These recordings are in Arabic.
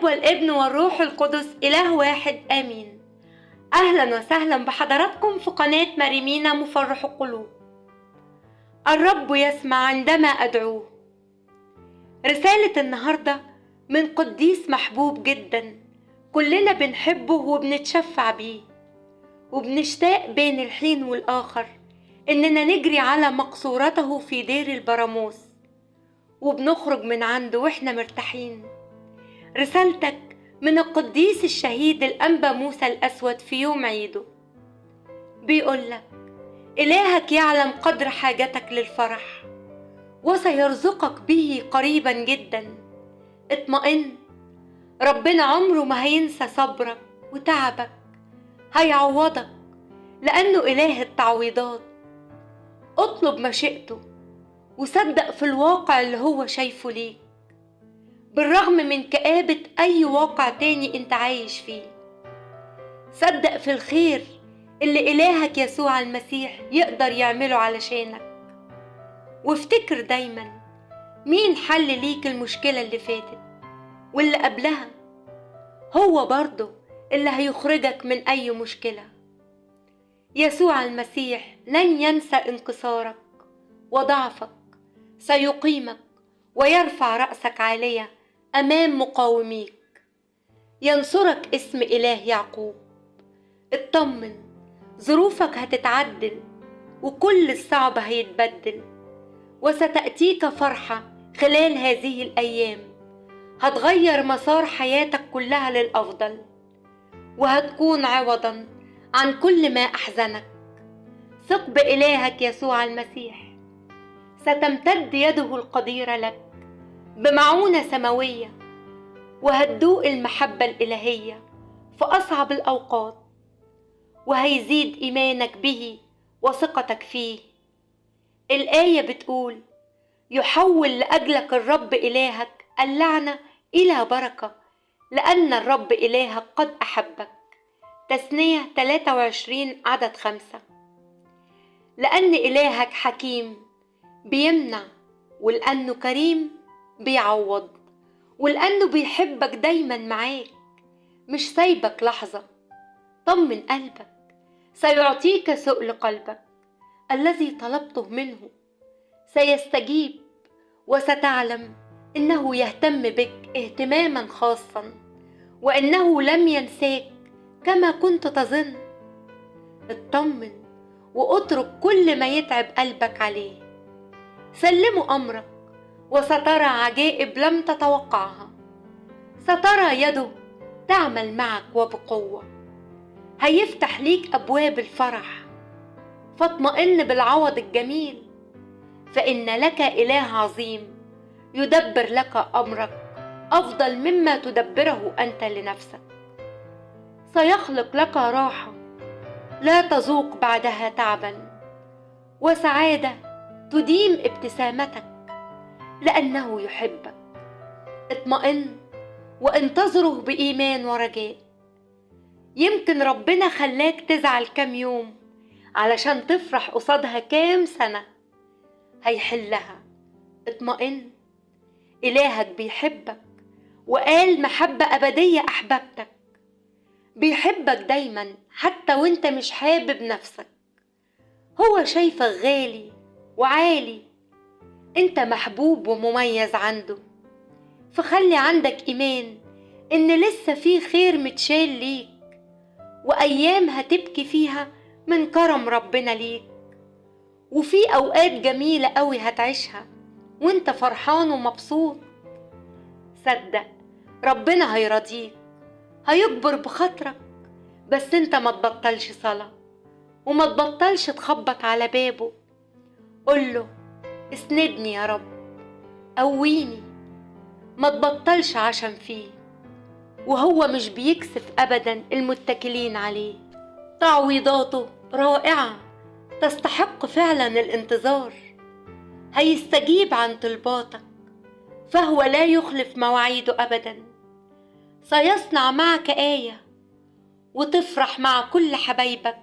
الاب والابن والروح القدس اله واحد امين. اهلا وسهلا بحضراتكم في قناة مريمينا مفرح القلوب. الرب يسمع عندما ادعوه. رسالة النهاردة من قديس محبوب جدا، كلنا بنحبه وبنتشفع بيه، وبنشتاق بين الحين والاخر اننا نجري على مقصورته في دير البراموس، وبنخرج من عنده واحنا مرتاحين. رسالتك من القديس الشهيد الأنبا موسى الأسود في يوم عيده، بيقولك إلهك يعلم قدر حاجتك للفرح وسيرزقك به قريبا جدا. اطمئن، ربنا عمره ما هينسى صبرك وتعبك، هيعوضك لأنه إله التعويضات. اطلب مشيئته وصدق في الواقع اللي هو شايفه ليك، بالرغم من كآبة أي واقع تاني انت عايش فيه. صدق في الخير اللي إلهك يسوع المسيح يقدر يعمله علشانك، وافتكر دايما مين حل ليك المشكلة اللي فاتت واللي قبلها، هو برضه اللي هيخرجك من أي مشكلة. يسوع المسيح لن ينسى انكسارك وضعفك، سيقيمك ويرفع رأسك عالية أمام مقاوميك، ينصرك اسم إله يعقوب. اطمن، ظروفك هتتعدل وكل الصعب هيتبدل، وستأتيك فرحة خلال هذه الأيام هتغير مسار حياتك كلها للأفضل، وهتكون عوضا عن كل ما أحزنك. ثق بإلهك يسوع المسيح، ستمتد يده القديرة لك بمعونة سماوية، وهتدوق المحبة الإلهية في أصعب الأوقات، وهيزيد إيمانك به وثقتك فيه. الآية بتقول يحول لأجلك الرب إلهك اللعنة إلى بركة، لأن الرب إلهك قد أحبك. تثنية 23 عدد 5. لأن إلهك حكيم بيمنع، ولأنه كريم بيعوض، ولأنه بيحبك دايما معاك، مش سايبك لحظة. طمن قلبك، سيعطيك سؤل قلبك الذي طلبته منه، سيستجيب، وستعلم إنه يهتم بك اهتماما خاصا، وإنه لم ينساك كما كنت تظن. اطمن واترك كل ما يتعب قلبك عليه، سلمه أمرك وسترى عجائب لم تتوقعها. سترى يده تعمل معك وبقوة، هيفتح ليك أبواب الفرح. فاطمئن بالعوض الجميل، فإن لك إله عظيم يدبر لك أمرك أفضل مما تدبره أنت لنفسك. سيخلق لك راحة لا تذوق بعدها تعبا، وسعادة تديم ابتسامتك لأنه يحبك. اطمئن وانتظره بإيمان ورجاء. يمكن ربنا خلاك تزعل كام يوم علشان تفرح قصادها كام سنة، هيحلها. اطمئن، إلهك بيحبك وقال محبة أبدية أحببتك. بيحبك دايما حتى وانت مش حابب نفسك. هو شايفك غالي وعالي، انت محبوب ومميز عنده. فخلي عندك إيمان إن لسه في خير متشال ليك، وأيام هتبكي فيها من كرم ربنا ليك، وفي أوقات جميلة قوي هتعيشها وانت فرحان ومبسوط. صدق ربنا هيرضيك، هيكبر بخاطرك، بس انت ما تبطلش صلاة وما تبطلش تخبط على بابه. قوله اسندني يا رب، قويني، ما تبطلش عشم فيه، وهو مش بيكسف أبدا المتكلين عليه. تعويضاته رائعة تستحق فعلا الانتظار. هيستجيب عن طلباتك، فهو لا يخلف مواعيده أبدا. سيصنع معك آية وتفرح مع كل حبايبك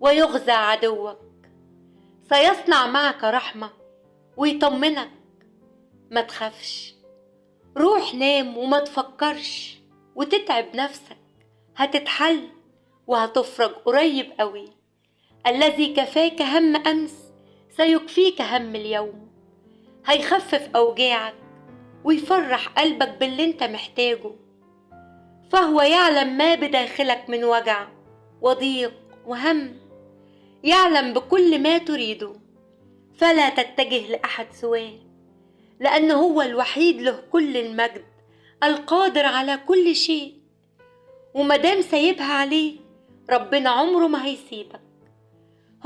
ويغزى عدوك. سيصنع معك رحمة ويطمنك. ما تخافش، روح نام وما تفكرش وتتعب نفسك، هتتحل وهتفرج قريب قوي. الذي كفاك هم أمس سيكفيك هم اليوم. هيخفف أوجاعك ويفرح قلبك باللي انت محتاجه، فهو يعلم ما بداخلك من وجع وضيق وهم، يعلم بكل ما تريده، فلا تتجه لأحد سواه، لأنه هو الوحيد له كل المجد القادر على كل شيء. ومدام سايبها عليه، ربنا عمره ما هيسيبك.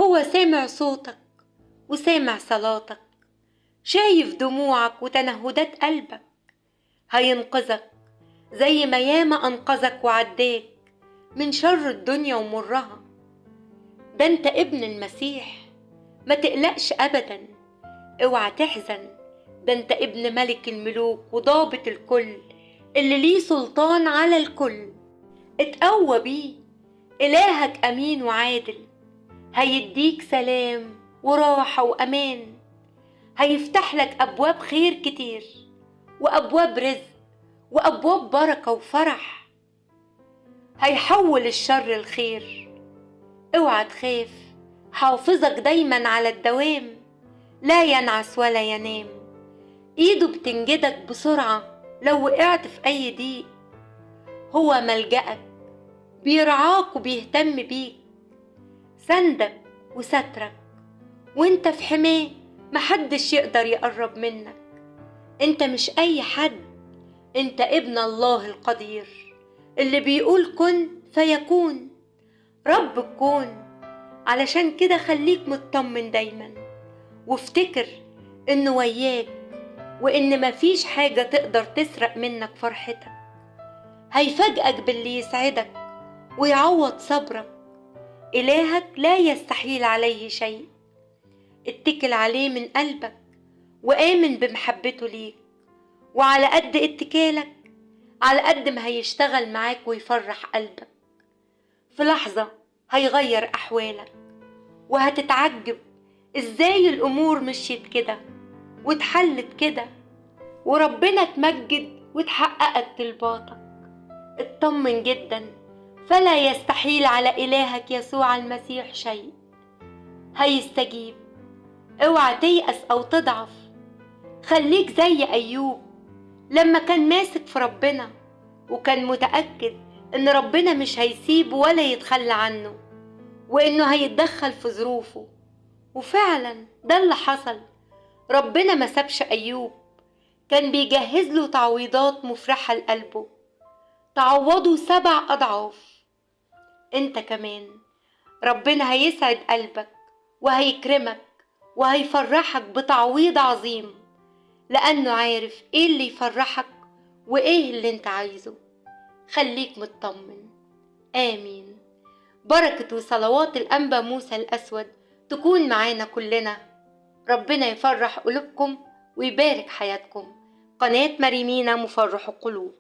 هو سامع صوتك وسامع صلاتك، شايف دموعك وتنهدات قلبك، هينقذك زي ما ياما أنقذك وعداك من شر الدنيا ومرها. ده انت ابن المسيح، ما تقلقش أبدا، اوعى تحزن، ده انت ابن ملك الملوك وضابط الكل اللي ليه سلطان على الكل. اتقوى بيه، إلهك أمين وعادل، هيديك سلام وراحة وأمان، هيفتح لك أبواب خير كتير وأبواب رزق وأبواب بركة وفرح، هيحول الشر الخير. اوعى تخاف، حافظك دايما على الدوام، لا ينعس ولا ينام، ايده بتنجدك بسرعة لو وقعت في اي ضيق. هو ملجأك، بيرعاك وبيهتم بيك، سندك وسترك، وانت في حماه محدش يقدر يقرب منك. انت مش اي حد، انت ابن الله القدير اللي بيقول كن فيكون، رب الكون. علشان كده خليك مطمن دايما، وافتكر انه وياك، وان مفيش حاجة تقدر تسرق منك فرحتك. هيفاجئك باللي يسعدك ويعوض صبرك. إلهك لا يستحيل عليه شيء. اتكل عليه من قلبك وآمن بمحبته ليك، وعلى قد اتكالك على قد ما هيشتغل معاك ويفرح قلبك. في لحظة هيغير أحوالك، وهتتعجب ازاي الأمور مشيت كده واتحلت كده، وربنا اتمجد وتحققت طلباتك. اطمن جدا، فلا يستحيل على إلهك يسوع المسيح شيء، هيستجيب. اوعى تيأس أو تضعف، خليك زي أيوب لما كان ماسك في ربنا وكان متأكد إن ربنا مش هيسيبه ولا يتخلى عنه، وإنه هيتدخل في ظروفه. وفعلا ده اللي حصل، ربنا ما سابش أيوب، كان بيجهز له تعويضات مفرحة لقلبه، تعوضه 7 أضعاف. انت كمان ربنا هيسعد قلبك وهيكرمك وهيفرحك بتعويض عظيم، لأنه عارف ايه اللي يفرحك وايه اللي انت عايزه. خليك مطمن. آمين. بركة وصلوات الأنبا موسى الأسود تكون معانا كلنا. ربنا يفرح قلوبكم ويبارك حياتكم. قناة مريمينا مفرح القلوب.